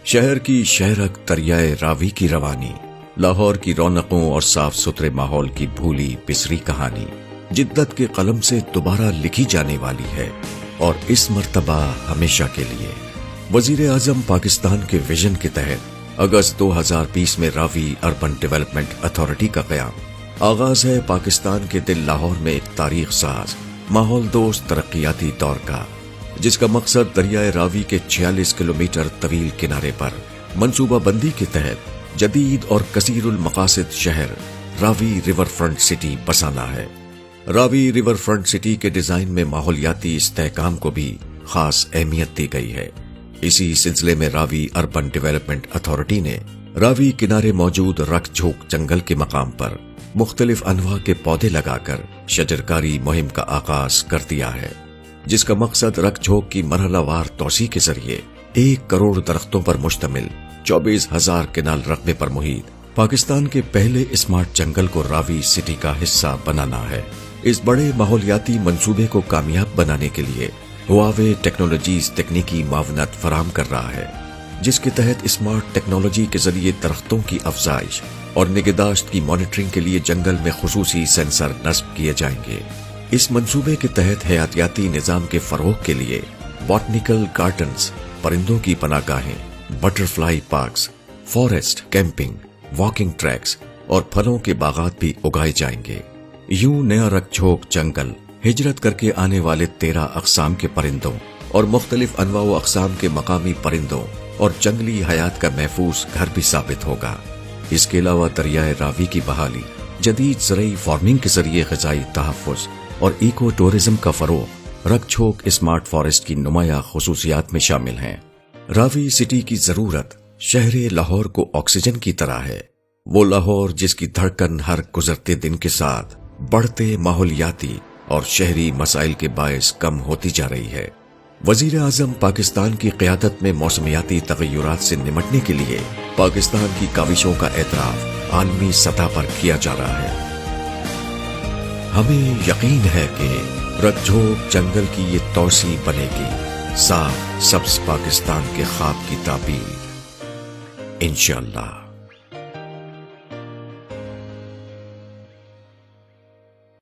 شہر کی شہرک دریائے راوی کی روانی، لاہور کی رونقوں اور صاف ستھرے ماحول کی بھولی بسری کہانی جدت کے قلم سے دوبارہ لکھی جانے والی ہے، اور اس مرتبہ ہمیشہ کے لیے۔ وزیر اعظم پاکستان کے ویژن کے تحت اگست 2020 میں راوی اربن ڈیولپمنٹ اتھارٹی کا قیام۔ آغاز ہے پاکستان کے دل لاہور میں ایک تاریخ ساز، ماحول دوست ترقیاتی دور کا، جس کا مقصد دریائے راوی کے 46 کلومیٹر طویل کنارے پر منصوبہ بندی کے تحت جدید اور کثیر المقاصد شہر راوی ریور فرنٹ سٹی بسانا ہے۔ راوی ریور فرنٹ سٹی کے ڈیزائن میں ماحولیاتی استحکام کو بھی خاص اہمیت دی گئی ہے۔ اسی سلسلے میں راوی اربن ڈیولپمنٹ اتھارٹی نے راوی کنارے موجود رکھ جھوک جنگل کے مقام پر مختلف انواع کے پودے لگا کر شجرکاری مہم کا آغاز کر دیا ہے، جس کا مقصد رکھ جھوک کی مرحلہ وار توسیع کے ذریعے 1 کروڑ درختوں پر مشتمل 24,000 کنال رقبے پر محیط پاکستان کے پہلے اسمارٹ جنگل کو راوی سٹی کا حصہ بنانا ہے۔ اس بڑے ماحولیاتی منصوبے کو کامیاب بنانے کے لیے ہواوے ٹیکنالوجیز تکنیکی معاونت فراہم کر رہا ہے، جس کے تحت اسمارٹ ٹیکنالوجی کے ذریعے درختوں کی افزائش اور نگہداشت کی مانیٹرنگ کے لیے جنگل میں خصوصی سینسر نصب کیے جائیں گے۔ اس منصوبے کے تحت حیاتیاتی نظام کے فروغ کے لیے باٹنیکل گارڈنز، پرندوں کی پناہ گاہیں، butterfly parks, forest camping, walking tracks اور پھلوں کے باغات بھی اگائے جائیں گے۔ یوں نیا رکھ جھوک جنگل ہجرت کر کے آنے والے 13 اقسام کے پرندوں اور مختلف انواع و اقسام کے مقامی پرندوں اور جنگلی حیات کا محفوظ گھر بھی ثابت ہوگا۔ اس کے علاوہ دریائے راوی کی بحالی، جدید زرعی فارمنگ کے ذریعے غذائی تحفظ اور ایکو ٹورزم کا فروغ رکھ جھوک اسمارٹ فارسٹ کی نمایاں خصوصیات میں شامل ہیں۔ راوی سٹی کی ضرورت شہر لاہور کو آکسیجن کی طرح ہے، وہ لاہور جس کی دھڑکن ہر گزرتے دن کے ساتھ بڑھتے ماحولیاتی اور شہری مسائل کے باعث کم ہوتی جا رہی ہے۔ وزیر اعظم پاکستان کی قیادت میں موسمیاتی تغیرات سے نمٹنے کے لیے پاکستان کی کاوشوں کا اعتراف عالمی سطح پر کیا جا رہا ہے۔ ہمیں یقین ہے کہ رکھ جھوک جنگل کی یہ توسیع بنے گی صاف سبز پاکستان کے خواب کی تعبیر، انشاءاللہ۔